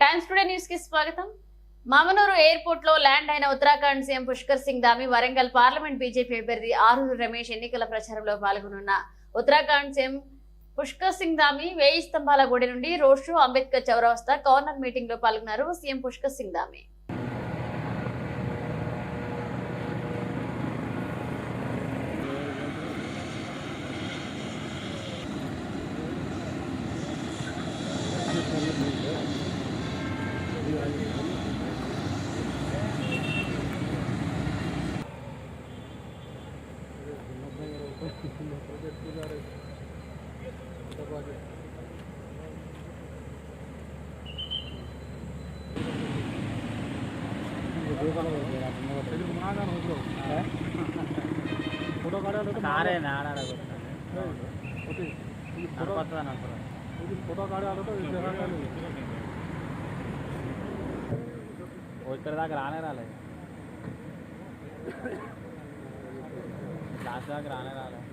Times today news కి స్వాగతం. Mamnoor airport లో ల్యాండ్ అయిన Uttarakhand CM Pushkar Singh Dhami Warangal parliament BJP అభ్యర్థి ఆరూరు రమేష్ ఎన్నికల ప్రచారంలో పాల్గొనున్న ఉత్తరాఖండ్ సీఎం పుష్కర్ సింగ్ ధామి 1000 స్తంభాల గుడి నుండి రోడ్ షో అంబేద్కర్ చౌరస్తా కార్నర్ మీటింగ్ లో పాల్గొన్నారు. సీఎం పుష్కర్ సింగ్ ధామి ఇక్కడ దాకా రాలేదు లాస్ట్ దాకా రాలేదు.